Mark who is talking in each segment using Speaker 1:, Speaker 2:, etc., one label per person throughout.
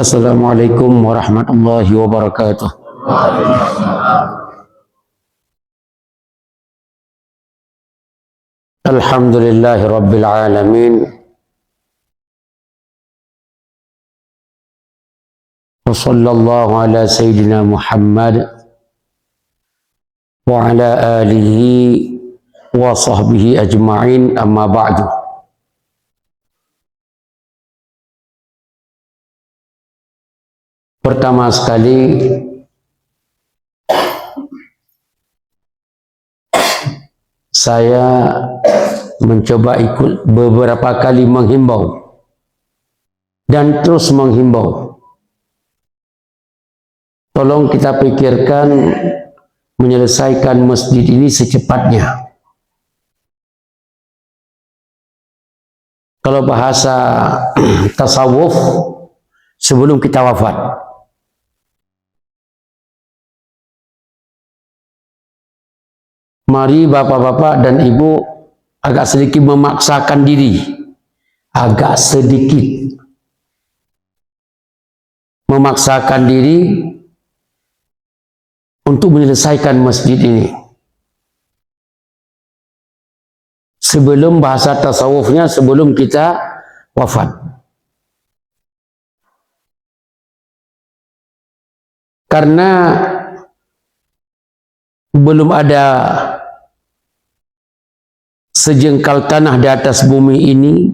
Speaker 1: Assalamualaikum warahmatullahi wabarakatuh. Alhamdulillahi rabbil alamin. Wa sallallahu ala sayyidina Muhammad wa ala alihi wa sahbihi ajma'in, amma ba'du. Pertama sekali, saya mencoba ikut beberapa kali menghimbau dan terus menghimbau. Tolong kita pikirkan menyelesaikan masjid ini secepatnya. Kalau bahasa tasawuf, sebelum kita wafat. Mari bapak-bapak dan ibu agak sedikit memaksakan diri, agak sedikit memaksakan diri untuk menyelesaikan masjid ini. Sebelum bahasa tasawufnya, sebelum kita wafat. Karena belum ada sejengkal tanah di atas bumi ini,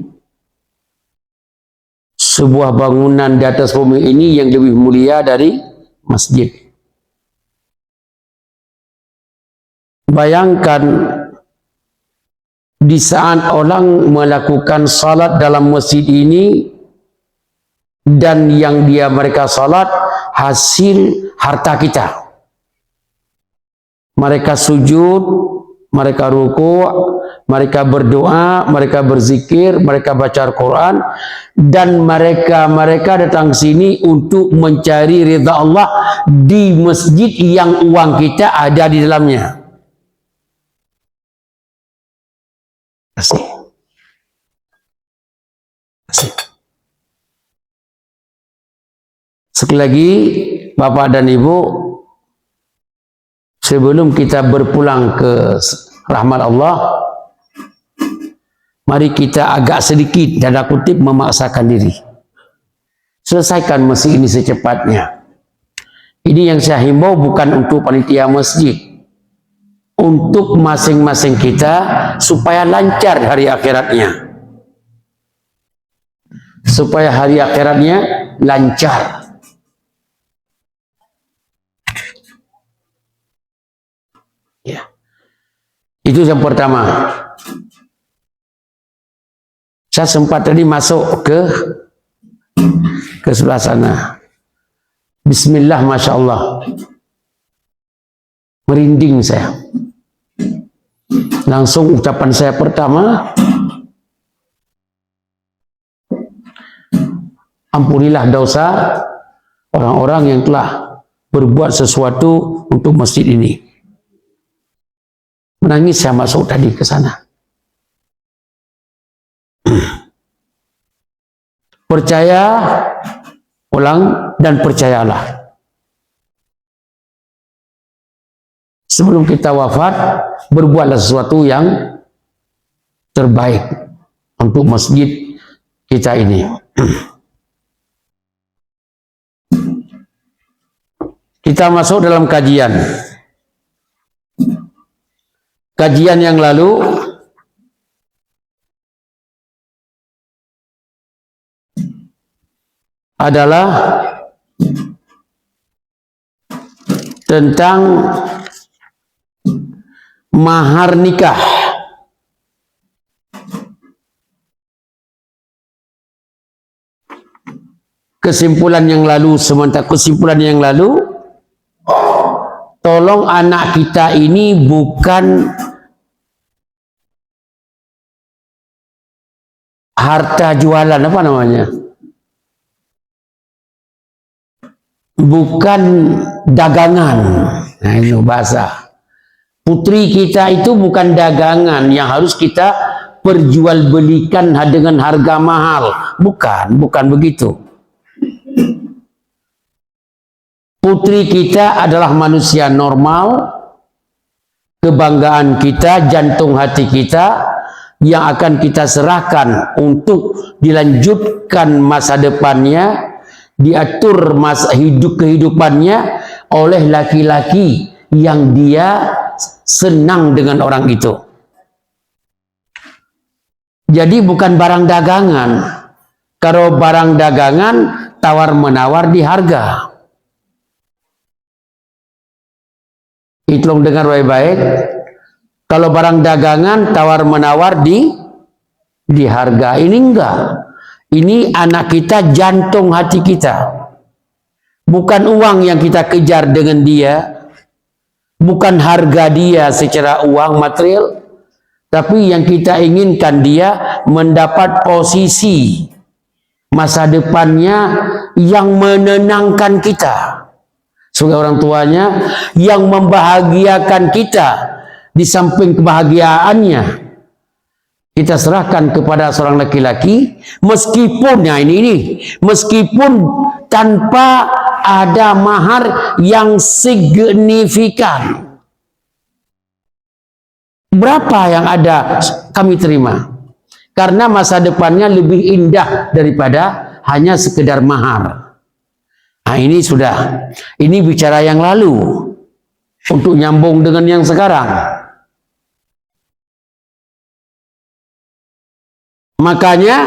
Speaker 1: sebuah bangunan di atas bumi ini yang lebih mulia dari masjid. Bayangkan di saat orang melakukan salat dalam masjid ini dan yang mereka salat hasil harta kita. Mereka sujud, mereka ruku', mereka berdoa, mereka berzikir, mereka baca Al-Quran, dan mereka datang sini untuk mencari ridha Allah di masjid yang uang kita ada di dalamnya. Asik. Asik. Sekali lagi, Bapak dan Ibu, sebelum kita berpulang ke rahmat Allah, mari kita agak sedikit, tanda kutip, memaksakan diri. Selesaikan masjid ini secepatnya. Ini yang saya himbau bukan untuk panitia masjid. Untuk masing-masing kita supaya lancar hari akhiratnya. Supaya hari akhiratnya lancar. Ya. Itu yang pertama. Saya sempat tadi masuk ke sebelah sana. Bismillah, Masya Allah. Merinding saya. Langsung ucapan saya pertama, ampunilah dosa orang-orang yang telah berbuat sesuatu untuk masjid ini. Menangis saya masuk tadi ke sana. Percaya, ulang, dan percayalah. Sebelum kita wafat, berbuatlah sesuatu yang terbaik untuk masjid kita ini. Kita masuk dalam kajian. Kajian yang lalu adalah tentang mahar nikah. Kesimpulan yang lalu, tolong anak kita ini bukan harta jualan, apa namanya? Bukan dagangan. Nah, itu bahasa. Putri kita itu bukan dagangan yang harus kita perjualbelikan dengan harga mahal. Bukan begitu. Putri kita adalah manusia normal, kebanggaan kita, jantung hati kita, yang akan kita serahkan untuk dilanjutkan masa depannya, diatur masa kehidupannya oleh laki-laki yang dia senang dengan orang itu. Jadi bukan barang dagangan. Kalau barang dagangan tawar-menawar di harga. Itu dengar baik-baik. Kalau barang dagangan tawar-menawar di harga. Ini enggak. Ini anak kita, jantung hati kita. Bukan uang yang kita kejar dengan dia. Bukan harga dia secara uang material. Tapi yang kita inginkan dia mendapat posisi masa depannya yang menenangkan kita. Sebagai orang tuanya yang membahagiakan kita, di samping kebahagiaannya kita serahkan kepada seorang laki-laki, meskipun meskipun tanpa ada mahar yang signifikan. Berapa yang ada kami terima, karena masa depannya lebih indah daripada hanya sekedar mahar. Nah ini sudah, ini bicara yang lalu. Untuk nyambung dengan yang sekarang, makanya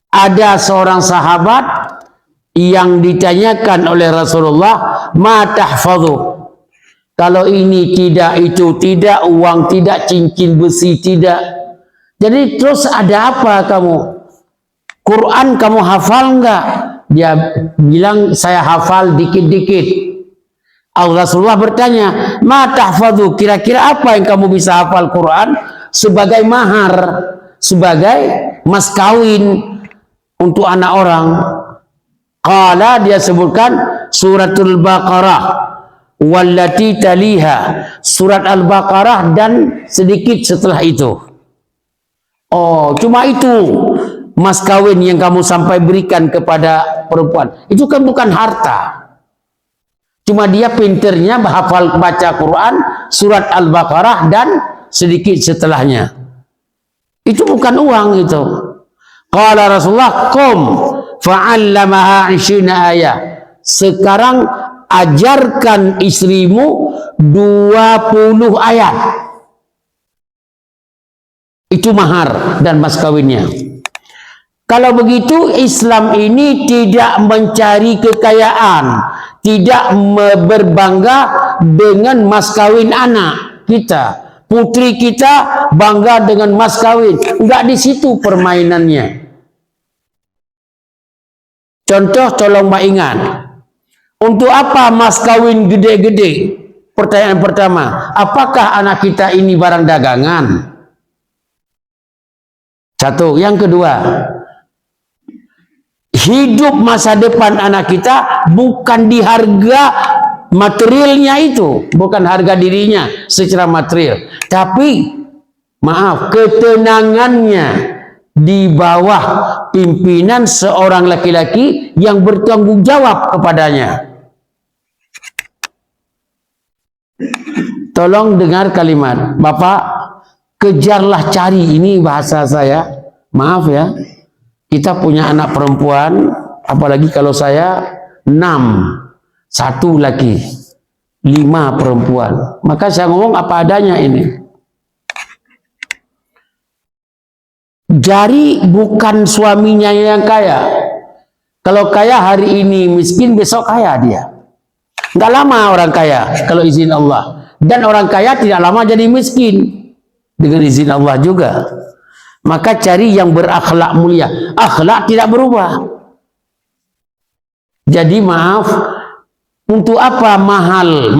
Speaker 1: ada seorang sahabat yang ditanyakan oleh Rasulullah, ma tahfadhu, kalau ini tidak, itu tidak, uang tidak, cincin besi tidak, jadi terus ada apa kamu? Quran kamu hafal enggak? Dia bilang saya hafal dikit-dikit. Rasulullah bertanya, ma tahfadhu, kira-kira apa yang kamu bisa hafal Quran sebagai mahar, sebagai mas kawin untuk anak orang? Qala, dia sebutkan suratul Baqarah wallati taliha, surat Al-Baqarah dan sedikit setelah itu. Oh, cuma itu mas kawin yang kamu sampai berikan kepada perempuan. Itu kan bukan harta. Cuma dia pinternya hafal baca Quran, surat Al-Baqarah dan sedikit setelahnya. Itu bukan uang itu. Qala Rasulullah, qum fa'allamaha 20 ayat. Sekarang ajarkan istrimu 20 ayat. Itu mahar dan mas kawinnya. Kalau begitu, Islam ini tidak mencari kekayaan, tidak berbangga dengan mas kawin anak kita, putri kita bangga dengan mas kawin. Enggak di situ permainannya. Contoh, tolong Mbak ingat, untuk apa mas kawin gede-gede? Pertanyaan pertama, apakah anak kita ini barang dagangan? Satu. Yang kedua, hidup masa depan anak kita bukan di harga materialnya itu, bukan harga dirinya secara material, tapi maaf, ketenangannya di bawah pimpinan seorang laki-laki yang bertanggung jawab kepadanya. Tolong dengar kalimat, Bapak, kejarlah, cari, ini bahasa saya, maaf ya, kita punya anak perempuan, apalagi kalau saya 6, 1 laki, 5 perempuan. Maka saya ngomong apa adanya ini. Jari bukan suaminya yang kaya. Kalau kaya hari ini miskin, besok kaya dia. Nggak lama orang kaya kalau izin Allah. Dan orang kaya tidak lama jadi miskin dengan izin Allah juga. Maka cari yang berakhlak mulia. Akhlak tidak berubah. Jadi maaf, untuk apa mahal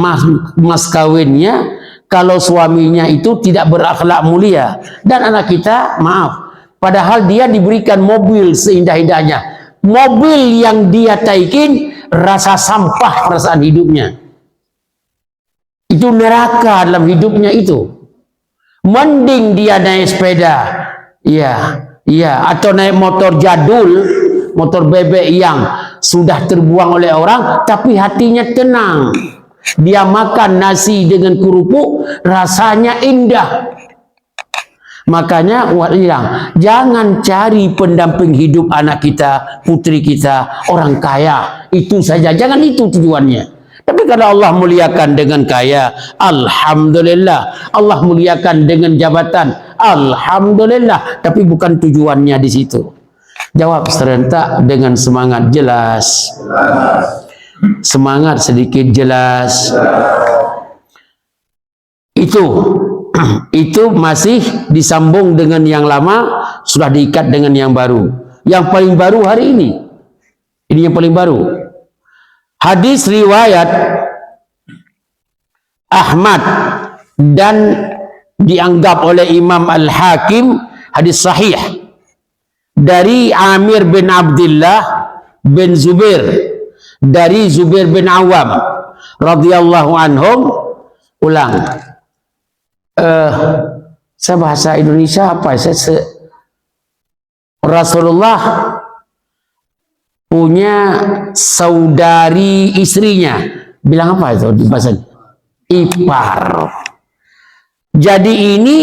Speaker 1: mas kawinnya kalau suaminya itu tidak berakhlak mulia? Dan anak kita, maaf, padahal dia diberikan mobil seindah-indahnya. Mobil yang dia taikin rasa sampah perasaan hidupnya. Itu neraka dalam hidupnya itu. Mending dia naik sepeda, iya, atau naik motor jadul, motor bebek yang sudah terbuang oleh orang, tapi hatinya tenang. Dia makan nasi dengan kerupuk, rasanya indah. Makanya jangan cari pendamping hidup anak kita, putri kita, orang kaya. Itu saja, jangan itu tujuannya. Tapi kalau Allah muliakan dengan kaya, alhamdulillah. Allah muliakan dengan jabatan, alhamdulillah. Tapi bukan tujuannya di situ. Jawab serentak dengan semangat jelas. Semangat sedikit jelas. Itu masih disambung dengan yang lama, sudah diikat dengan yang baru. Yang paling baru hari ini. Ini yang paling baru. Hadis riwayat Ahmad dan dianggap oleh Imam Al-Hakim hadis sahih dari Amir bin Abdullah bin Zubair, dari Zubair bin Awam radhiyallahu anhum. Ulang. Saya bahasa Indonesia apa? Rasulullah punya saudari istrinya. Bilang apa itu di bahasa? Ipar. Jadi ini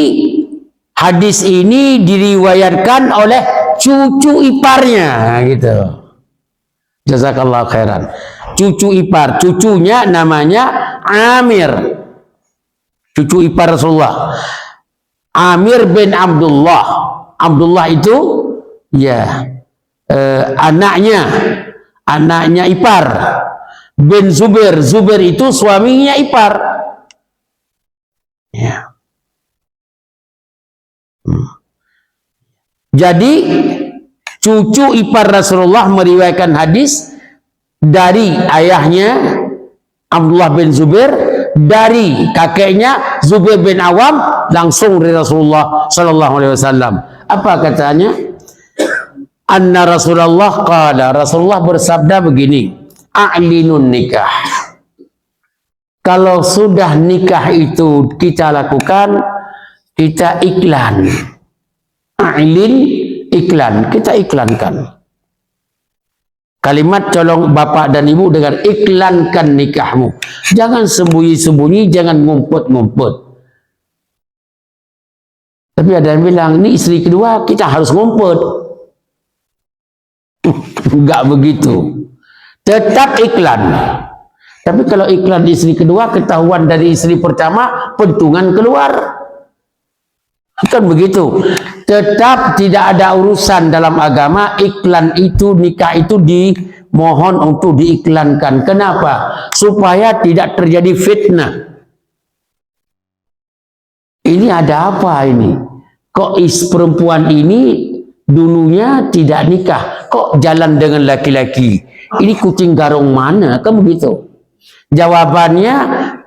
Speaker 1: hadis ini diriwayatkan oleh cucu iparnya, gitu. Jazakallah khairan. Cucu ipar, cucunya namanya Amir. Cucu ipar Rasulullah. Amir bin Abdullah. Abdullah itu ya anaknya ipar. Bin Zubair. Zubair itu suaminya ipar. Ya. Jadi cucu ipar Rasulullah meriwayatkan hadis dari ayahnya Abdullah bin Zubair, dari kakeknya Zubair bin Awam, langsung dari Rasulullah sallallahu alaihi wasallam. Apa katanya? Anna Rasulullah qala, Rasulullah bersabda begini, a'linun nikah. Kalau sudah nikah itu kita lakukan, kita iklan. A'lin, iklan, kita iklankan. Kalimat colong bapak dan ibu dengan iklankan nikahmu. Jangan sembunyi-sembunyi, jangan ngumpet-ngumpet. Tapi ada yang bilang, ini istri kedua kita harus ngumpet. Enggak begitu. Tetap iklan. Tapi kalau iklan istri kedua, ketahuan dari istri pertama, pentungan keluar. Kan begitu. Tetap tidak ada urusan dalam agama, iklan itu, nikah itu dimohon untuk diiklankan. Kenapa? Supaya tidak terjadi fitnah. Ini ada apa ini? Kok perempuan ini dulunya tidak nikah, kok jalan dengan laki-laki? Ini kucing garong mana? Kan begitu. Jawabannya,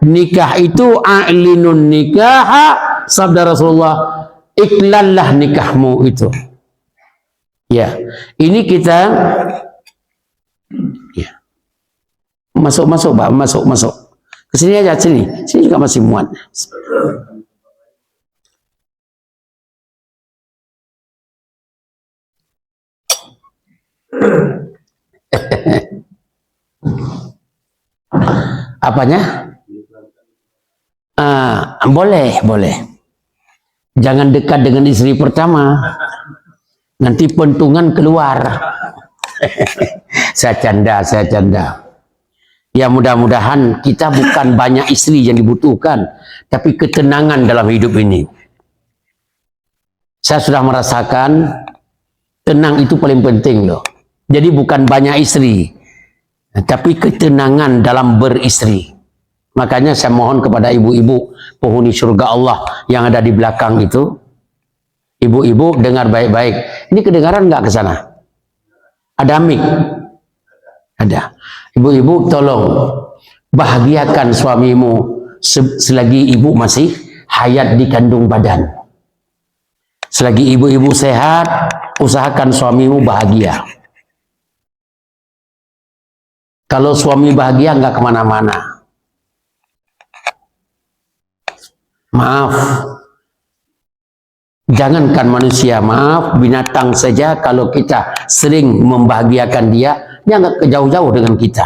Speaker 1: nikah itu a'linun nikaha, sabda Rasulullah, iklanlah nikahmu itu. Ya, ini kita ya. Masuk, Pak, masuk. Kesini aja, sini juga masih muat. Apanya? Boleh. Jangan dekat dengan istri pertama, nanti pentungan keluar. Saya canda. Ya, mudah-mudahan kita bukan banyak istri yang dibutuhkan, tapi ketenangan dalam hidup ini. Saya sudah merasakan tenang itu paling penting loh. Jadi bukan banyak istri, tapi ketenangan dalam beristri. Makanya saya mohon kepada ibu-ibu penghuni surga Allah yang ada di belakang itu. Ibu-ibu dengar baik-baik. Ini kedengaran nggak ke sana? Ada mic? Ada. Ibu-ibu tolong bahagiakan suamimu selagi ibu masih hayat di kandung badan. Selagi ibu-ibu sehat, usahakan suamimu bahagia. Kalau suami bahagia nggak kemana-mana. Maaf, jangankan manusia, maaf, binatang saja kalau kita sering membahagiakan dia dia nggak jauh-jauh dengan kita.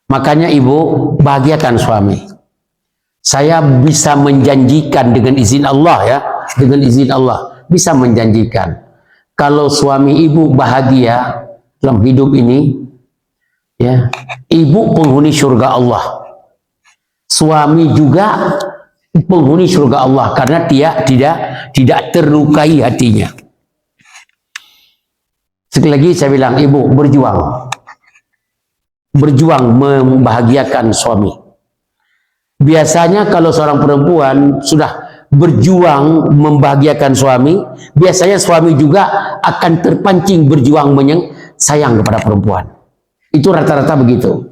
Speaker 1: Makanya ibu, bahagiakan suami. Saya bisa menjanjikan dengan izin Allah ya, dengan izin Allah bisa menjanjikan kalau suami ibu bahagia dalam hidup ini, ya, ibu penghuni surga Allah, suami juga penghuni surga Allah karena dia tidak terlukai hatinya. Sekali lagi saya bilang, ibu berjuang membahagiakan suami. Biasanya kalau seorang perempuan sudah berjuang membahagiakan suami, biasanya suami juga akan terpancing berjuang sayang kepada perempuan. Itu rata-rata begitu.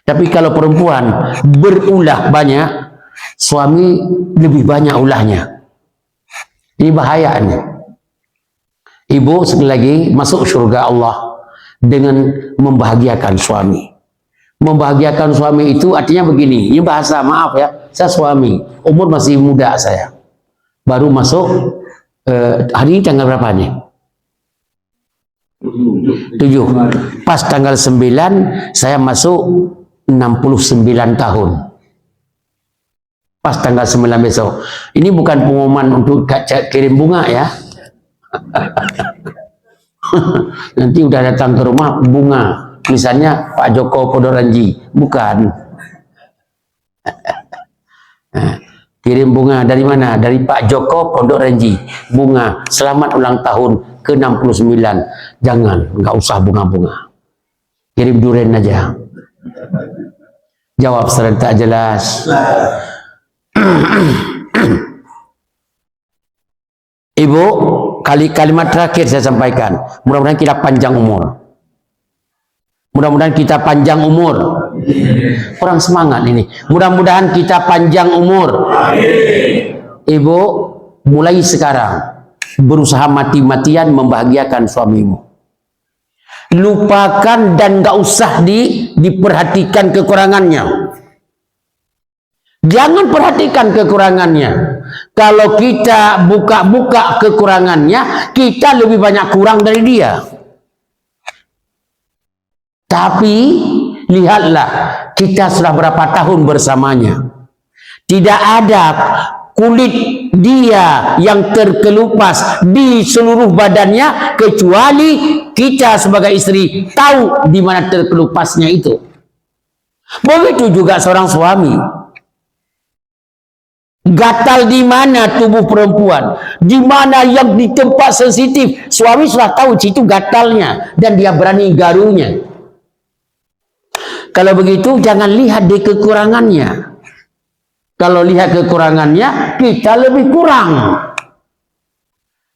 Speaker 1: Tapi kalau perempuan berulah banyak, suami lebih banyak ulahnya. Ini bahayanya. Ibu sekali lagi masuk surga Allah dengan membahagiakan suami. Membahagiakan suami itu artinya begini, ini bahasa, maaf ya, saya suami, umur masih muda saya, baru masuk, hari ini tanggal berapa nih? 7. Pas tanggal 9, saya masuk 69 tahun. Pas tanggal 9 besok. Ini bukan pengumuman untuk kirim bunga ya. Nanti udah datang ke rumah bunga. Misalnya Pak Joko Podoranji, bukan. Kirim bunga dari mana? Dari Pak Joko Podoranji, bunga selamat ulang tahun ke-69. Jangan, nggak usah bunga-bunga. Kirim durian aja. Jawab serentak jelas. Ibu, kalimat terakhir saya sampaikan. Mudah-mudahan kita panjang umur. Mudah-mudahan kita panjang umur. Kurang semangat ini. Mudah-mudahan kita panjang umur. Ibu, mulai sekarang berusaha mati-matian membahagiakan suamimu. Lupakan dan gak usah diperhatikan kekurangannya. Jangan perhatikan kekurangannya. Kalau kita buka-buka kekurangannya, kita lebih banyak kurang dari dia. Tapi lihatlah, kita sudah berapa tahun bersamanya. Tidak ada kulit dia yang terkelupas di seluruh badannya, kecuali kita sebagai istri tahu di mana terkelupasnya itu. Begitu juga seorang suami. Gatal di mana tubuh perempuan, di mana yang di tempat sensitif, suami sudah tahu situ gatalnya dan dia berani garunya. Kalau begitu jangan lihat di kekurangannya. Kalau lihat kekurangannya, kita lebih kurang.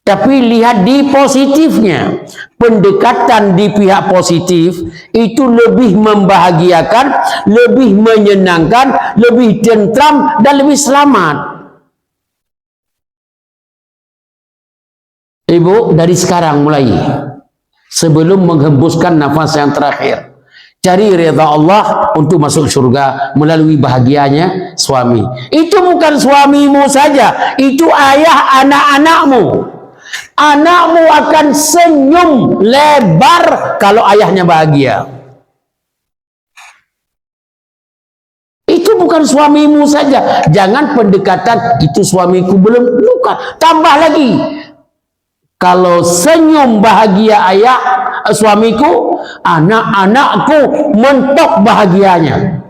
Speaker 1: Tapi lihat di positifnya. Pendekatan di pihak positif itu lebih membahagiakan, lebih menyenangkan, lebih tentram, dan lebih selamat. Ibu, dari sekarang mulai, sebelum menghembuskan nafas yang terakhir, cari redha Allah untuk masuk surga melalui bahagianya suami. Itu bukan suamimu saja, itu ayah anak-anakmu. Anakmu akan senyum lebar kalau ayahnya bahagia. Itu bukan suamimu saja. Jangan pendekatan itu suamiku belum luka. Tambah lagi, kalau senyum bahagia ayah suamiku, anak-anakku mentok bahagianya.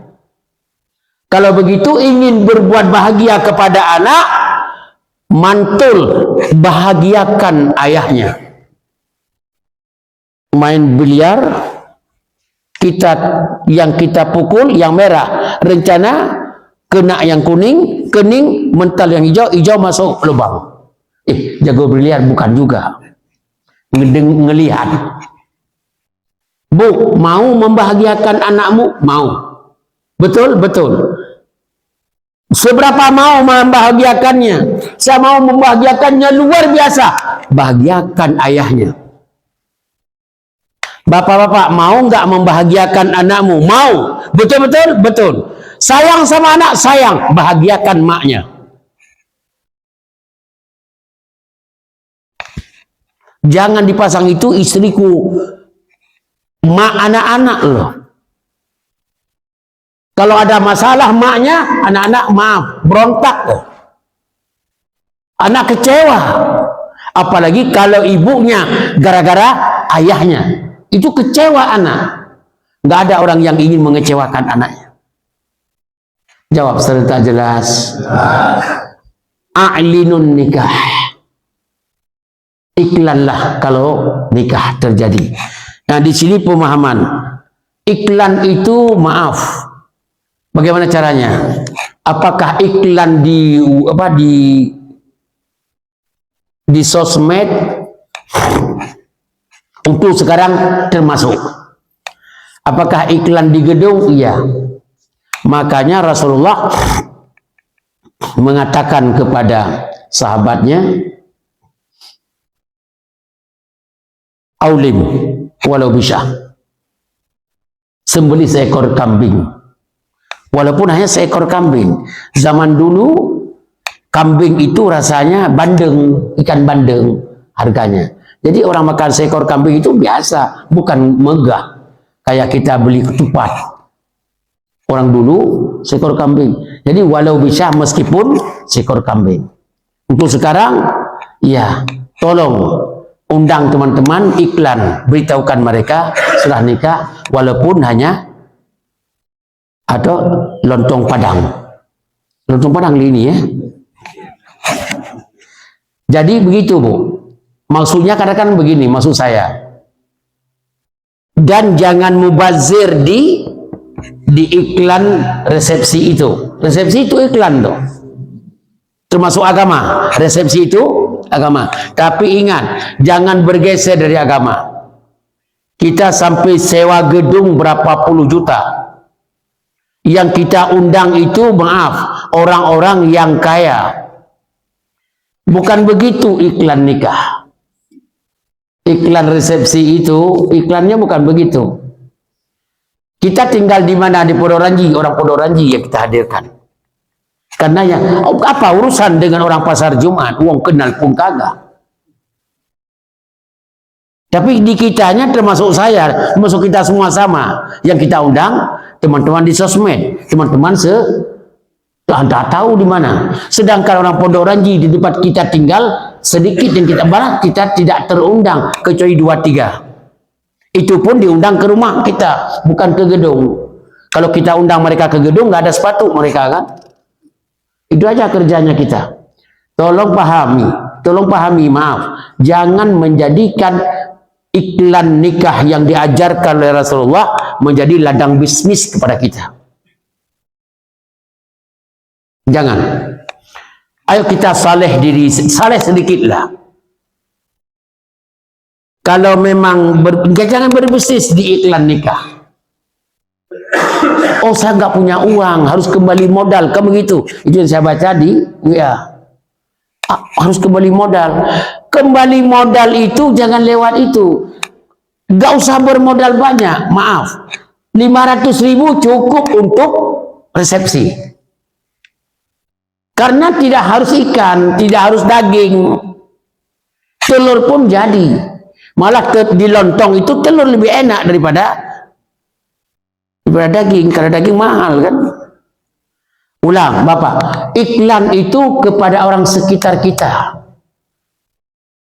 Speaker 1: Kalau begitu ingin berbuat bahagia kepada anak, mantul bahagiakan ayahnya. Main biliar, yang kita pukul yang merah, rencana kena yang kuning, kening mental yang hijau, hijau masuk lubang. Jago biliar bukan juga. Ngelihat. Bu, mau membahagiakan anakmu? Mau. Betul, betul. Seberapa mau membahagiakannya? Saya mau membahagiakannya luar biasa. Bahagiakan ayahnya. Bapak-bapak, mau nggak membahagiakan anakmu? Mau. Betul, betul, betul. Sayang sama anak, sayang. Bahagiakan maknya. Jangan dipasang itu istriku, mak anak-anak loh. Kalau ada masalah maknya, anak-anak maaf, berontak loh. Anak kecewa. Apalagi kalau ibunya gara-gara ayahnya. Itu kecewa anak. Nggak ada orang yang ingin mengecewakan anaknya. Jawab serta jelas. A'linun nikah. Iklanlah kalau nikah terjadi. Nah, di sini pemahaman. Iklan itu maaf. Bagaimana caranya? Apakah iklan di sosmed untuk sekarang termasuk? Apakah iklan di gedung? Iya. Makanya Rasulullah mengatakan kepada sahabatnya, aulim walau bisa, sembelih seekor kambing, walaupun hanya seekor kambing. Zaman dulu kambing itu rasanya bandeng, ikan bandeng harganya. Jadi orang makan seekor kambing itu biasa, bukan megah kayak kita beli ketupat. Orang dulu seekor kambing. Jadi walau bisa meskipun seekor kambing. Untuk sekarang, ya tolong undang teman-teman iklan, beritahukan mereka setelah nikah, walaupun hanya atau lontong padang. Lontong padang ini ya. Jadi begitu Bu. Maksudnya kadang-kadang begini, maksud saya. Dan jangan mubazir di iklan resepsi itu. Resepsi itu iklan tuh. Termasuk agama. Resepsi itu agama. Tapi ingat, jangan bergeser dari agama. Kita sampai sewa gedung berapa puluh juta. Yang kita undang itu, maaf, orang-orang yang kaya. Bukan begitu iklan nikah. Iklan resepsi itu, iklannya bukan begitu. Kita tinggal di mana? Di Podoranji, orang Podoranji yang kita hadirkan. Karena ya, apa urusan dengan orang pasar Jumat? Uang kenal pun kagak. Tapi di kitanya termasuk saya, termasuk kita semua sama. Yang kita undang teman-teman di sosmed, teman-teman Anda tahu di mana. Sedangkan orang Podoranji di tempat kita tinggal sedikit yang kita balas, kita tidak terundang kecuali 2-3. Itu pun diundang ke rumah kita, bukan ke gedung. Kalau kita undang mereka ke gedung, nggak ada sepatu mereka kan. Itu aja kerjanya kita. Tolong pahami, maaf. Jangan menjadikan iklan nikah yang diajarkan oleh Rasulullah menjadi ladang bisnis kepada kita. Jangan. Ayo kita saleh sedikitlah. Kalau memang jangan berbisnis di iklan nikah. Oh, saya nggak punya uang, harus kembali modal. Kamu gitu. Itu yang saya baca di harus kembali modal. Kembali modal itu jangan lewat itu. Nggak usah bermodal banyak. Maaf. 500.000 cukup untuk resepsi. Karena tidak harus ikan, tidak harus daging. Telur pun jadi. Malah di lontong itu telur lebih enak daripada daging. Karena daging mahal kan. Ulang Bapak, iklan itu kepada orang sekitar kita.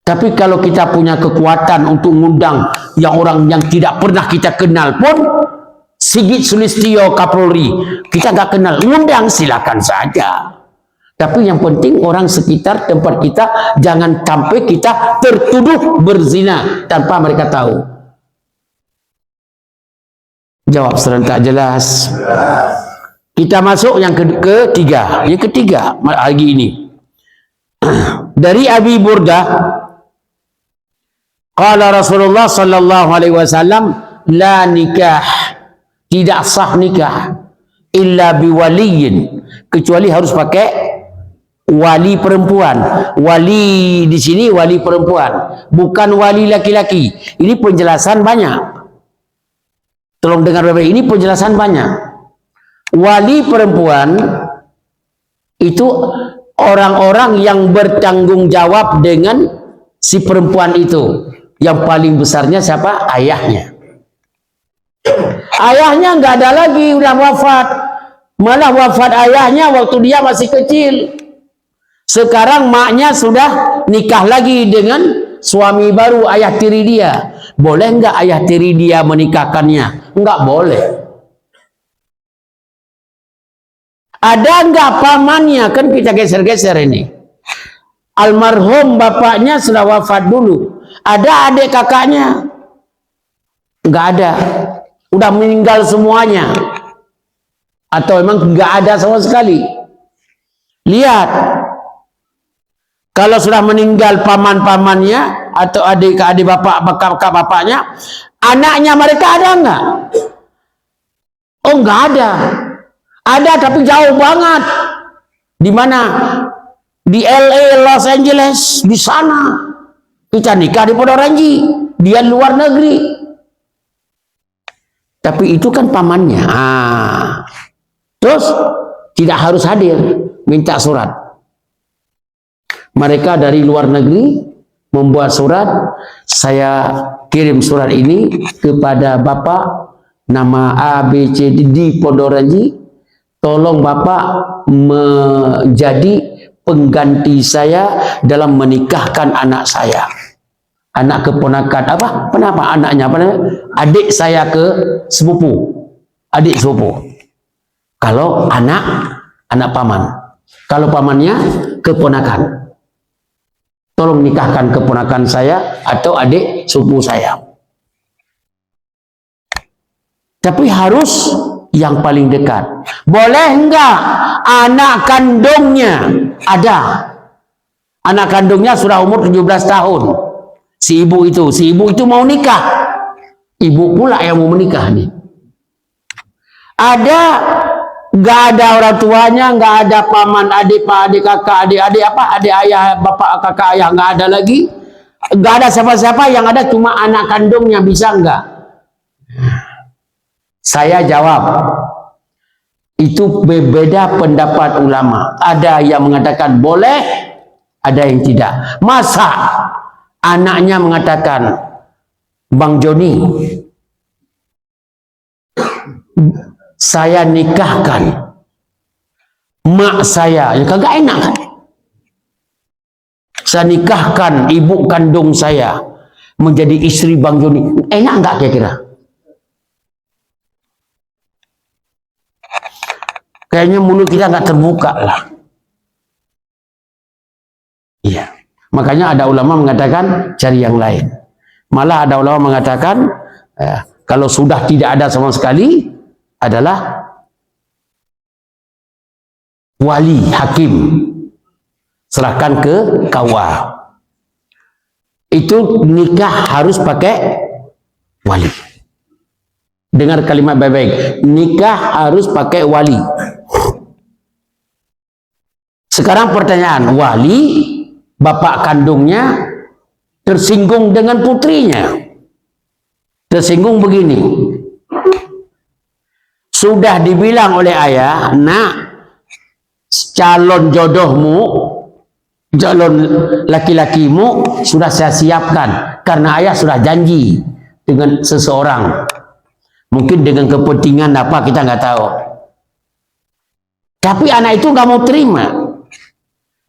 Speaker 1: Tapi kalau kita punya kekuatan untuk mengundang yang orang yang tidak pernah kita kenal pun, Sigit Sulistyo Kapolri, kita nggak kenal, undang silakan saja. Tapi yang penting orang sekitar tempat kita jangan sampai kita tertuduh berzina tanpa mereka tahu. Jawab serentak jelas. Kita masuk yang ketiga. Yang ketiga pagi ini. Dari Abi Burdah, qala Rasulullah sallallahu alaihi wasallam, la nikah, tidak sah nikah illa biwaliyin, kecuali harus pakai wali perempuan. Wali di sini wali perempuan, bukan wali laki-laki. Ini penjelasan banyak. Tolong dengar Bapak, ini penjelasan banyak. Wali perempuan itu orang-orang yang bertanggung jawab dengan si perempuan itu. Yang paling besarnya siapa? Ayahnya. Ayahnya nggak ada lagi, udah wafat. Malah wafat ayahnya waktu dia masih kecil. Sekarang maknya sudah nikah lagi dengan suami baru, ayah tiri dia. Boleh nggak ayah tiri dia menikahkannya? Nggak boleh. Ada nggak pamannya? Kan kita geser-geser ini. Almarhum bapaknya sudah wafat dulu. Ada adik kakaknya? Nggak ada. Udah meninggal semuanya. Atau memang nggak ada sama sekali. Lihat. Kalau sudah meninggal paman-pamannya atau adik-adik kakak bapaknya, anaknya mereka ada nggak? Oh, nggak ada. Ada tapi jauh banget. Di mana? Di LA, Los Angeles, di sana. Kita nikah di Podoranji, dia luar negeri. Tapi itu kan pamannya. Terus tidak harus hadir, minta surat. Mereka dari luar negeri membuat surat, saya kirim surat ini kepada Bapak nama ABCD di Podoranji, tolong Bapak menjadi pengganti saya dalam menikahkan anak saya. Anak keponakan apa? Kenapa anaknya? Apa namanya? Adik saya ke sepupu. Adik sepupu. Kalau anak paman. Kalau pamannya keponakan. Tolong nikahkan keponakan saya atau adik sepupu saya. Tapi harus yang paling dekat. Boleh enggak anak kandungnya ada? Anak kandungnya sudah umur 17 tahun. Si ibu itu mau nikah. Ibu pula yang mau menikah nih. Ada, nggak ada orang tuanya, nggak ada paman, adik, pak, adik, kakak, adik ayah, bapak, kakak, ayah, nggak ada lagi. Nggak ada siapa-siapa, yang ada cuma anak kandungnya, bisa nggak? Saya jawab, itu berbeda pendapat ulama. Ada yang mengatakan boleh, ada yang tidak. Masa anaknya mengatakan, Bang Joni, saya nikahkan mak saya, ya kagak enak kan? Saya nikahkan ibu kandung saya menjadi istri Bang Joni, enak nggak kira-kira? Kayaknya mulut kita nggak terbuka lah. Iya. Makanya ada ulama mengatakan cari yang lain. Malah ada ulama mengatakan kalau sudah tidak ada sama sekali adalah wali hakim, serahkan ke KUA. Itu nikah harus pakai wali. Dengar kalimat baik-baik, nikah harus pakai wali. Sekarang pertanyaan, wali bapak kandungnya tersinggung dengan putrinya. Tersinggung begini. Sudah dibilang oleh ayah, nak, calon jodohmu, calon laki-lakimu sudah saya siapkan. Karena ayah sudah janji dengan seseorang. Mungkin dengan kepentingan apa kita nggak tahu. Tapi anak itu nggak mau terima.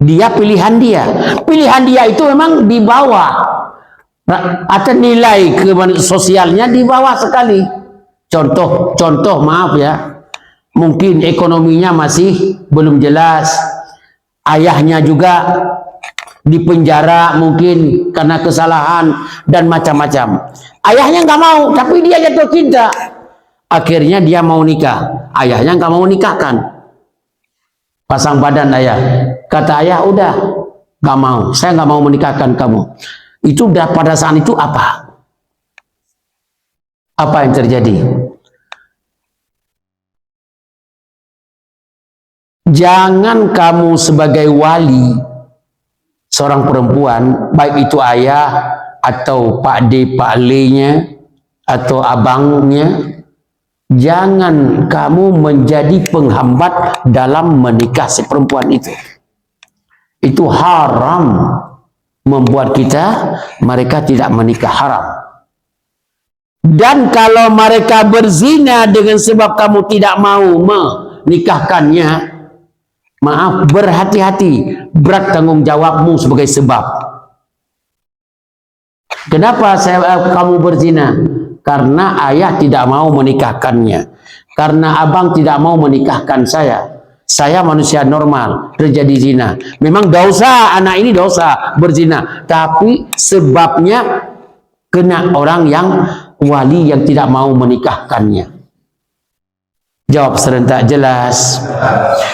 Speaker 1: Dia pilihan dia. Pilihan dia itu memang di bawah. Atau nilai sosialnya di bawah sekali. Contoh maaf ya. Mungkin ekonominya masih belum jelas. Ayahnya juga di penjara mungkin karena kesalahan dan macam-macam. Ayahnya nggak mau, tapi dia jatuh cinta. Akhirnya dia mau nikah. Ayahnya nggak mau nikahkan. Pasang badan ayah. Kata ayah, udah, nggak mau. Saya nggak mau menikahkan kamu. Itu udah pada saat itu apa? Apa yang terjadi? Jangan kamu sebagai wali seorang perempuan, baik itu ayah atau Pak D, Pak L-nya atau abangnya, jangan kamu menjadi penghambat dalam menikah si perempuan itu. Itu haram. membuat mereka tidak menikah haram. Dan kalau mereka berzina dengan sebab kamu tidak mau menikahkannya, maaf, berhati-hati, berat tanggung jawabmu sebagai sebab. Kenapa kamu berzina? Karena ayah tidak mau menikahkannya. Karena abang tidak mau menikahkan saya. Saya manusia normal, terjadi zina. Memang dosa, anak ini dosa berzina. Tapi sebabnya kena orang yang wali yang tidak mau menikahkannya. Jawab serentak, jelas.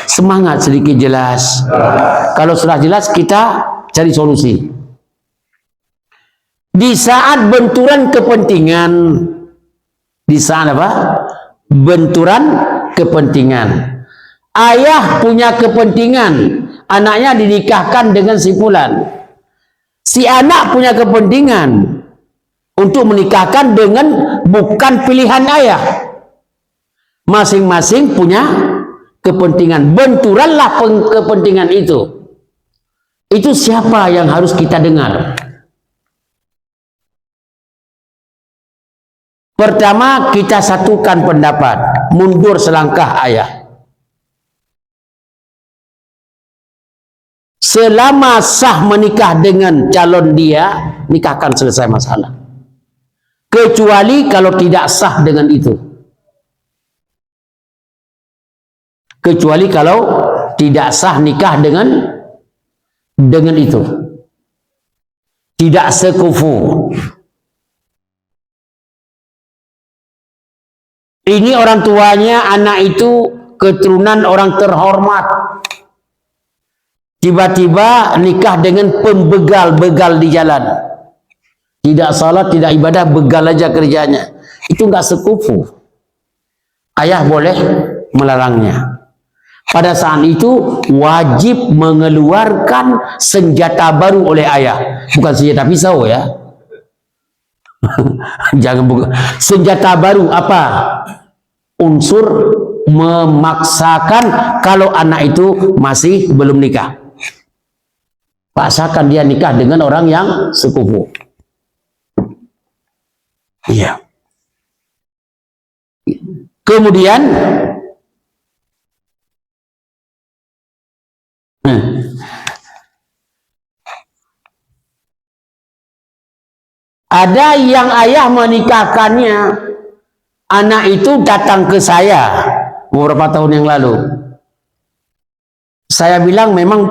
Speaker 1: Semangat sedikit, jelas. Kalau sudah jelas, kita cari solusi. Di saat benturan kepentingan, di saat apa? Benturan kepentingan. Ayah punya kepentingan anaknya dinikahkan dengan si fulan. Si anak punya kepentingan untuk menikahkan dengan bukan pilihan ayah. Masing-masing punya kepentingan. Benturanlah kepentingan itu. Itu siapa yang harus kita dengar? Pertama, kita satukan pendapat, mundur selangkah ayah. Selama sah menikah dengan calon dia, nikahkan, selesai masalah. Kecuali kalau tidak sah dengan itu. Kecuali kalau tidak sah nikah dengan itu. Tidak sekufu. Ini orang tuanya, anak itu keturunan orang terhormat. Tiba-tiba nikah dengan pembegal-begal di jalan. Tidak salat, tidak ibadah, begal aja kerjanya. Itu enggak sekufu. Ayah boleh melarangnya. Pada saat itu wajib mengeluarkan senjata baru oleh ayah. Bukan senjata pisau ya. Jangan buka. Senjata baru apa? Unsur memaksakan kalau anak itu masih belum nikah. Paksakan dia nikah dengan orang yang sekufu. Iya. Kemudian ada yang ayah menikahkannya, anak itu datang ke saya beberapa tahun yang lalu. Saya bilang memang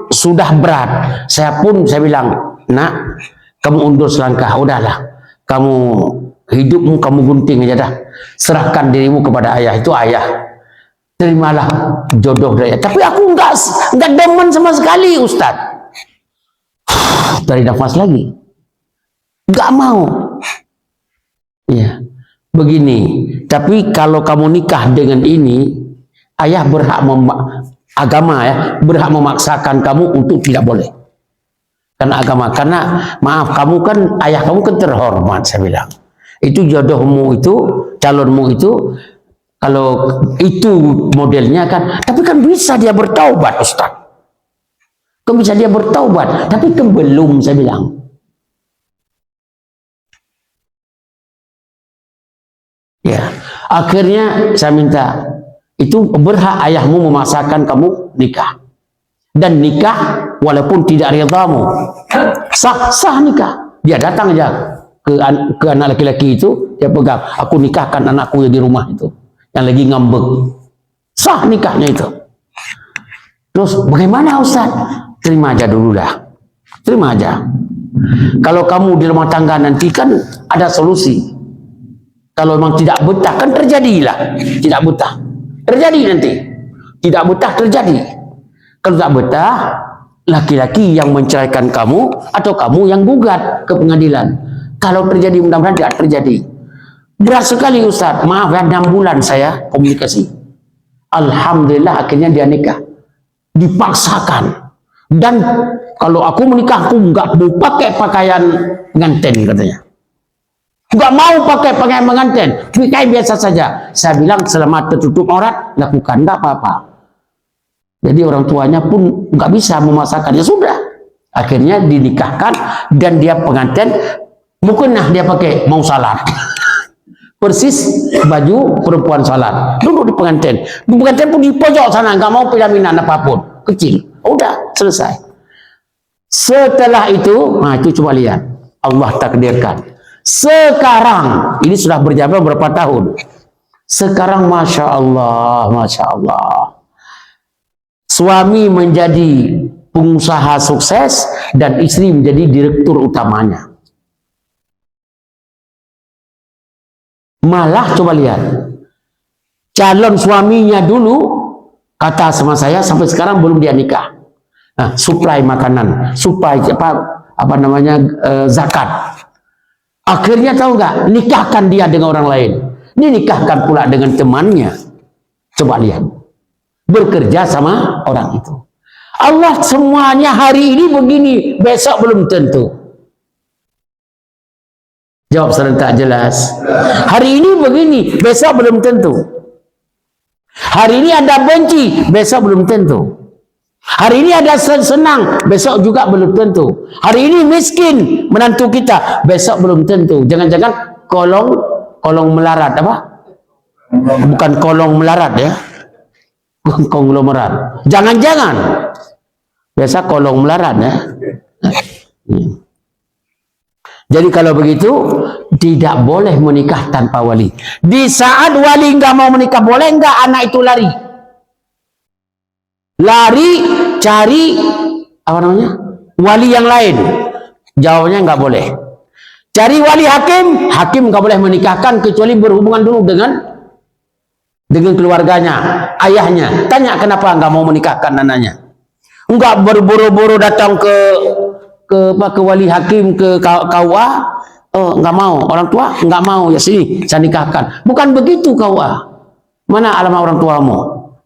Speaker 1: sudah berat. Saya bilang, nak, kamu undur selangkah, udahlah. Kamu hidupmu kamu gunting aja dah. Serahkan dirimu kepada ayah, itu ayah. Terimalah jodoh dari ayah. Tapi aku enggak demen sama sekali, Ustaz. Tarik nafas lagi. Enggak mau. Ya, begini. Tapi kalau kamu nikah dengan ini, ayah berhak agama ya berhak memaksakan kamu untuk tidak boleh. Karena agama, karena maaf, kamu kan ayah kamu kan terhormat, saya bilang. Itu jodohmu itu, calonmu itu, kalau itu modelnya kan, tapi kan bisa dia bertaubat, Ustaz. Kan bisa dia bertaubat, tapi kan belum, saya bilang. Ya, akhirnya saya minta, itu berhak ayahmu memaksakan kamu nikah. Dan nikah walaupun tidak ridhamu. Sah nikah. Dia datang aja ke anak laki-laki itu, dia pegang, aku nikahkan anakku yang di rumah itu, yang lagi ngambek. Sah nikahnya itu. Terus bagaimana Ustaz? Terima aja dulu dah. Terima aja. Kalau kamu di rumah tangga nanti kan ada solusi. Kalau memang tidak betah kan terjadilah. Tidak betah. Terjadi nanti. Tidak betah terjadi. Kalau tak betah, laki-laki yang menceraikan kamu atau kamu yang gugat ke pengadilan. Kalau terjadi, mudah-mudahan tidak terjadi. Berat sekali Ustaz. Maaf ya, 6 bulan saya komunikasi. Alhamdulillah akhirnya dia nikah. Dipaksakan. Dan kalau aku menikah, aku nggak mau pakai pakaian pengantin katanya. Nggak mau pakai pakaian pengantin. Kayak biasa saja. Saya bilang selama tertutup aurat, lakukan, nggak apa-apa. Jadi orang tuanya pun nggak bisa memaksakan. Ya sudah. Akhirnya dinikahkan dan dia pengantin, mukena dia pakai mau salat. Persis baju perempuan salat. Duduk di pengantin. Di pengantin pun di pojok sana, nggak mau pelaminan apapun. Kecil. Udah, selesai. Setelah itu, nah itu coba lihat. Allah takdirkan. Sekarang, ini sudah berjalan berapa tahun. Sekarang Masya Allah, Masya Allah. Suami menjadi pengusaha sukses dan istri menjadi direktur utamanya. Malah coba lihat, calon suaminya dulu kata sama saya sampai sekarang belum dia nikah. Nah, suplai makanan, suplai apa namanya zakat. Akhirnya tahu nggak, nikahkan dia dengan orang lain. Dinikahkan pula dengan temannya. Coba lihat, bekerja sama orang itu. Allah semuanya hari ini begini, besok belum tentu. Jawab serentak jelas. Hari ini begini, besok belum tentu. Hari ini ada benci, besok belum tentu. Hari ini ada senang, besok juga belum tentu. Hari ini miskin menantu kita, besok belum tentu. Jangan-jangan kolong melarat apa? Bukan kolong melarat ya. Konglomerat. Jangan-jangan. Biasa kolong melarat ya. Jadi kalau begitu tidak boleh menikah tanpa wali. Di saat wali nggak mau menikah, boleh nggak anak itu lari? Lari cari apa namanya? Wali yang lain. Jawabnya nggak boleh. Cari wali hakim, hakim nggak boleh menikahkan kecuali berhubungan dulu dengan keluarganya, ayahnya. Tanya kenapa nggak mau menikahkan anaknya. Enggak berburu-buru datang ke wali hakim, ke KUA, nggak mau, orang tua nggak mau, ya sini saya nikahkan. Bukan begitu KUA. Mana alamat orang tuamu?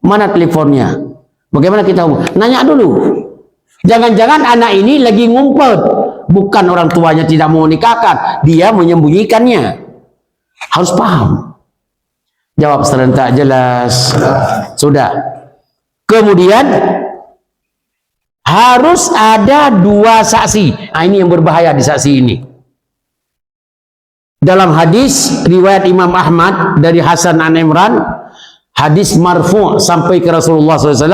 Speaker 1: Mana teleponnya? Bagaimana kita nanya dulu? Jangan-jangan anak ini lagi ngumpet, bukan orang tuanya tidak mau menikahkan, dia menyembunyikannya. Harus paham. Jawab serentak jelas. Sudah. Kemudian harus ada dua saksi. Nah, ini yang berbahaya di saksi ini. Dalam hadis riwayat Imam Ahmad dari Hasan an Imran, hadis marfu' sampai ke Rasulullah SAW,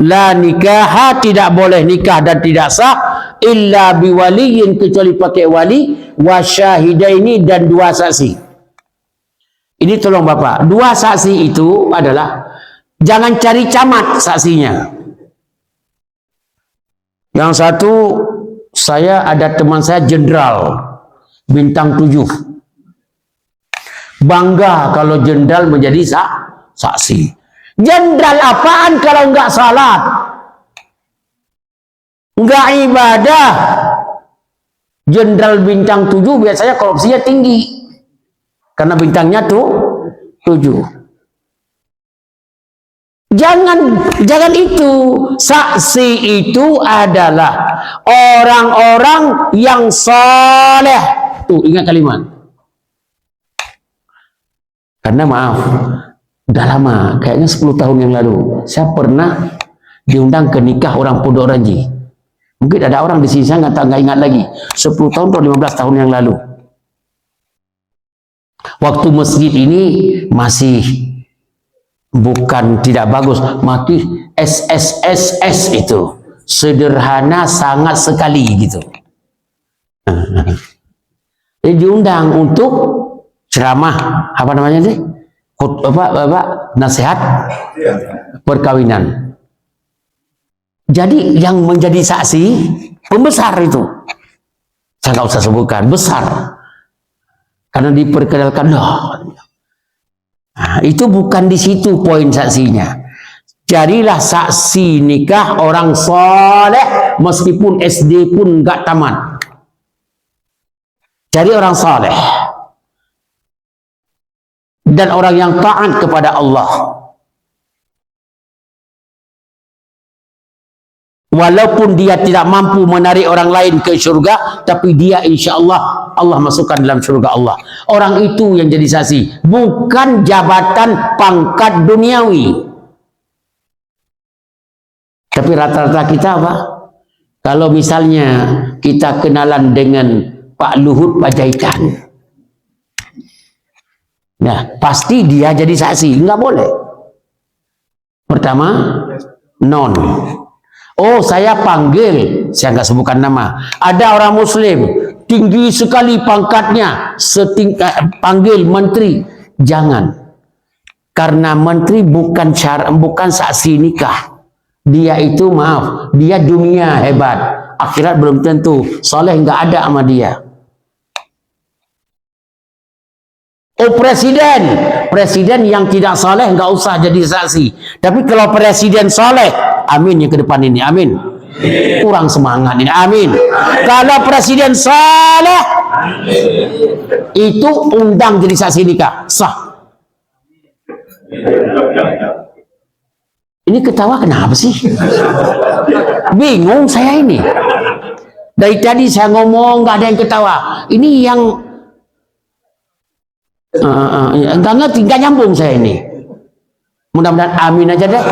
Speaker 1: la nikah, tidak boleh nikah dan tidak sah illa biwaliyin, kecuali pakai wali, wa syahidaini, dan dua saksi. Ini tolong Bapak, dua saksi itu adalah jangan cari camat saksinya. Yang satu, saya ada teman saya jenderal bintang 7. Bangga kalau jenderal menjadi saksi. Jenderal apaan kalau enggak salat? Enggak ibadah. Jenderal bintang 7 biasanya korupsinya tinggi. Karena bintangnya tuh 7. Jangan itu. Saksi itu adalah orang-orang yang saleh. Tuh, ingat kalimat. Karena maaf, udah lama, kayaknya 10 tahun yang lalu, saya pernah diundang ke nikah orang Pondok Ranji. Mungkin ada orang di sini, saya nggak ingat lagi. 10 tahun atau 15 tahun yang lalu. Waktu masjid ini masih bukan tidak bagus, mati SSSS itu sederhana sangat sekali gitu. Jadi diundang untuk ceramah, apa namanya sih? Nasihat perkawinan. Jadi yang menjadi saksi pembesar itu, saya nggak usah sebutkan, besar, karena diperkenalkan loh. Nah, itu bukan di situ poin saksinya. Jadilah saksi nikah orang soleh, meskipun SD pun nggak tamat. Jadi orang soleh dan orang yang taat kepada Allah. Walaupun dia tidak mampu menarik orang lain ke surga, tapi dia insya Allah, Allah masukkan dalam surga Allah. Orang itu yang jadi saksi, bukan jabatan pangkat duniawi. Tapi rata-rata kita apa? Kalau misalnya kita kenalan dengan Pak Luhut Panjaitan, nah pasti dia jadi saksi, nggak boleh. Pertama, non. Oh, saya panggil, saya nggak sebutkan nama. Ada orang Muslim, tinggi sekali pangkatnya, panggil menteri. Jangan, karena menteri bukan saksi nikah. Dia itu maaf, dia dunia hebat, akhirat belum tentu. Soleh nggak ada sama dia. Oh, presiden yang tidak soleh nggak usah jadi saksi. Tapi kalau presiden soleh, amin yang ke depan ini, amin. Kurang semangat ini, amin. Kalau presiden soleh, itu undang jadi saksi nikah, sah. Ini ketawa kenapa sih? Bingung saya ini. Dari tadi saya ngomong nggak ada yang ketawa. Ini yang enggak ngerti, enggak nyambung saya ini. Mudah-mudahan amin aja deh.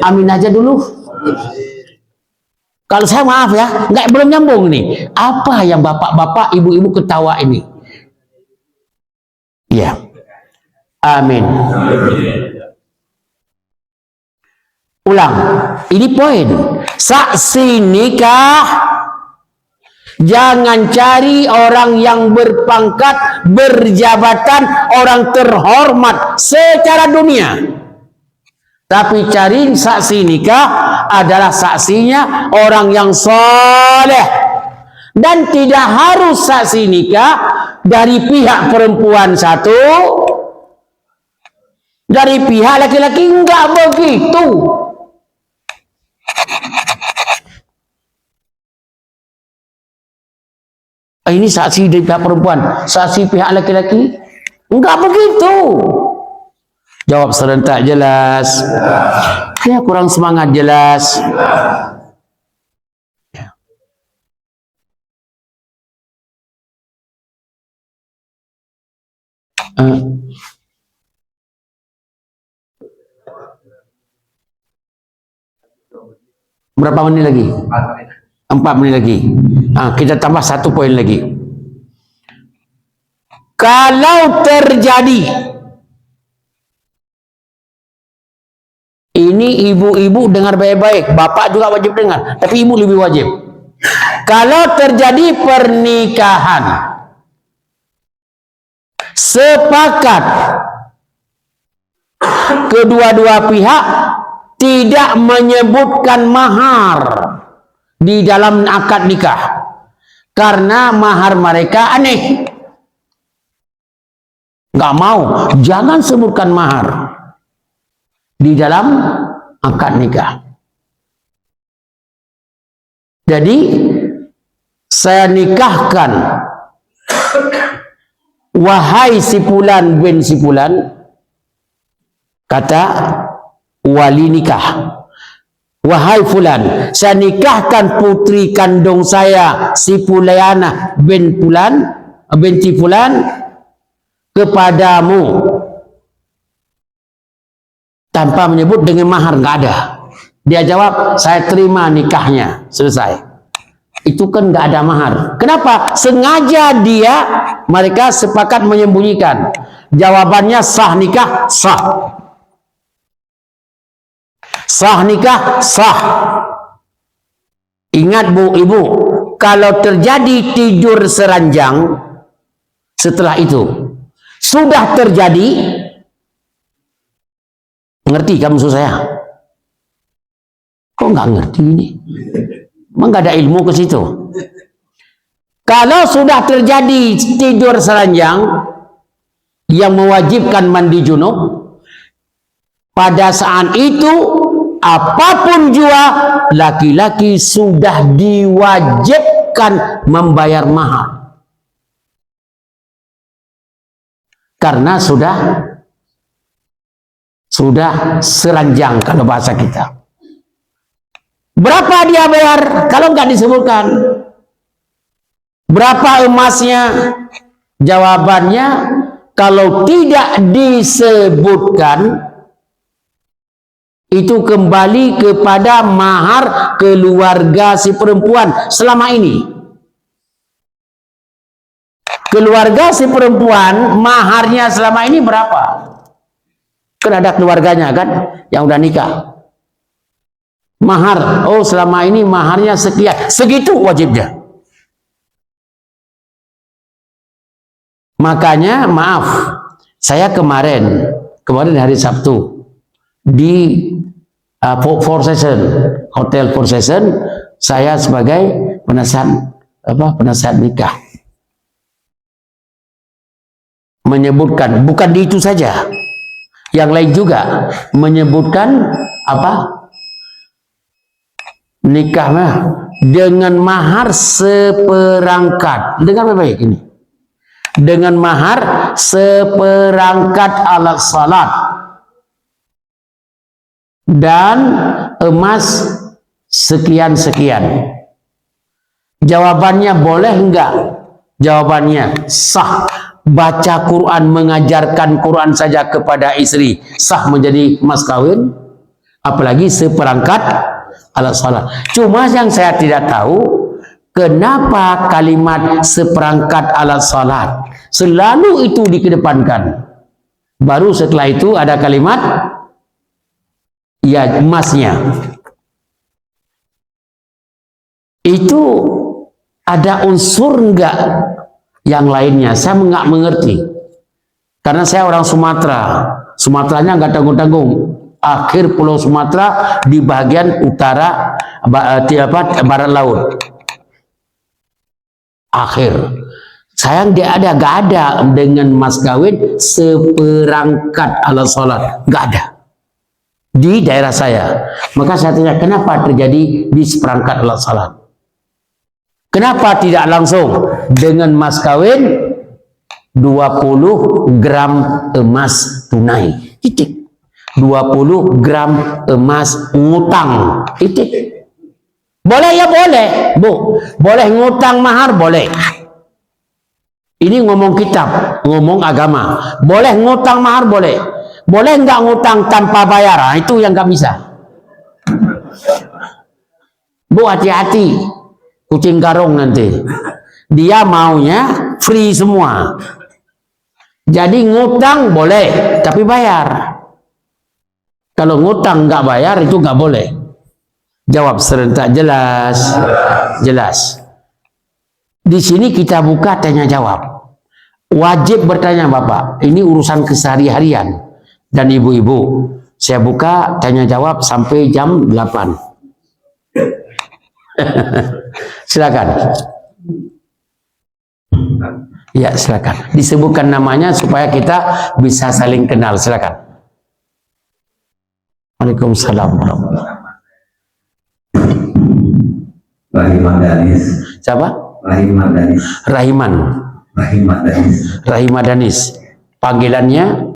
Speaker 1: Amin aja dulu. Kalau saya maaf ya, belum nyambung nih. Apa yang bapak-bapak, ibu-ibu ketawa ini? Ya. Amin. Ulang. Ini poin. Saksi nikah, jangan cari orang yang berpangkat, berjabatan, orang terhormat secara dunia. Tapi cari saksi nikah adalah saksinya orang yang soleh. Dan tidak harus saksi nikah dari pihak perempuan satu, dari pihak laki-laki, enggak begitu. Ini saksi dari pihak perempuan, saksi pihak laki-laki, enggak begitu. Jawab serentak jelas. Ya, kurang semangat jelas. Berapa menit lagi? 4 menit lagi. Kita tambah 1 poin lagi. Kalau terjadi, ini ibu-ibu dengar baik-baik, bapak juga wajib dengar, tapi ibu lebih wajib. Kalau terjadi pernikahan, sepakat kedua-dua pihak tidak menyebutkan mahar di dalam akad nikah, karena mahar mereka aneh. Nggak mau, jangan sebutkan mahar di dalam akad nikah. Jadi saya nikahkan wahai si fulan bin si fulan, kata wali nikah, wahai fulan, saya nikahkan putri kandung saya si Fulayana bin fulan binti fulan kepadamu, tanpa menyebut dengan mahar, nggak ada. Dia jawab, saya terima nikahnya, selesai. Itu kan nggak ada mahar. Kenapa? Sengaja mereka sepakat menyembunyikan. Jawabannya sah nikah, sah. Sah nikah, sah. Ingat bu, ibu, kalau terjadi tidur seranjang setelah itu sudah terjadi, ngerti kamu maksud saya? Kok nggak ngerti ini? Emang nggak ada ilmu ke situ? Kalau sudah terjadi tidur seranjang yang mewajibkan mandi junub, pada saat itu apapun jua laki-laki sudah diwajibkan membayar mahar, karena sudah seranjang kalau bahasa kita. Berapa dia bayar? Kalau nggak disebutkan. Berapa emasnya? Jawabannya, kalau tidak disebutkan, itu kembali kepada mahar keluarga si perempuan selama ini. Keluarga si perempuan maharnya selama ini berapa? Kan ada keluarganya kan yang udah nikah. Mahar, oh selama ini maharnya sekian, segitu wajibnya. Makanya maaf, saya kemarin hari Sabtu di Four Seasons, Hotel Four Seasons, saya sebagai penasihat nikah menyebutkan, bukan di itu saja, yang lain juga menyebutkan nikah dengan mahar seperangkat. Dengar baik-baik ini, dengan mahar seperangkat alat salat dan emas sekian-sekian. Jawabannya boleh enggak? Jawabannya sah. Baca Quran, mengajarkan Quran saja kepada istri sah menjadi mas kawin, apalagi seperangkat alat salat. Cuma yang saya tidak tahu, kenapa kalimat seperangkat alat salat selalu itu dikedepankan. Baru setelah itu ada kalimat ya emasnya. Itu ada unsur enggak yang lainnya? Saya nggak mengerti. Karena saya orang Sumatera. Sumateranya nggak tanggung-tanggung. Akhir Pulau Sumatera di bagian utara barat laut. Akhir. Sayang nggak ada dengan mas kawin seperangkat alat sholat. Nggak ada. Di daerah saya. Maka saya tanya, kenapa terjadi di seperangkat alat sholat? Kenapa tidak langsung dengan mas kawin 20 gram emas tunai? Titik. 20 gram emas ngutang. Titik. Boleh ya boleh, Bu. Boleh ngutang mahar boleh. Ini ngomong kitab, ngomong agama. Boleh ngutang mahar boleh. Boleh nggak ngutang tanpa bayar? Nah, itu yang nggak bisa. Bu, hati-hati. Kucing garong nanti. Dia maunya free semua. Jadi ngutang boleh, tapi bayar. Kalau ngutang nggak bayar itu nggak boleh. Jawab serentak, jelas, jelas. Di sini kita buka tanya jawab. Wajib bertanya Bapak. Ini urusan kesehari-harian dan ibu-ibu. Saya buka tanya jawab sampai jam 8. Silakan. Ya, silakan. Disebutkan namanya supaya kita bisa saling kenal. Silakan. Waalaikumsalam.
Speaker 2: Rahiman Danis.
Speaker 1: Siapa?
Speaker 2: Rahiman Danis.
Speaker 1: Rahiman.
Speaker 2: Rahiman Danis.
Speaker 1: Rahimadanis. Panggilannya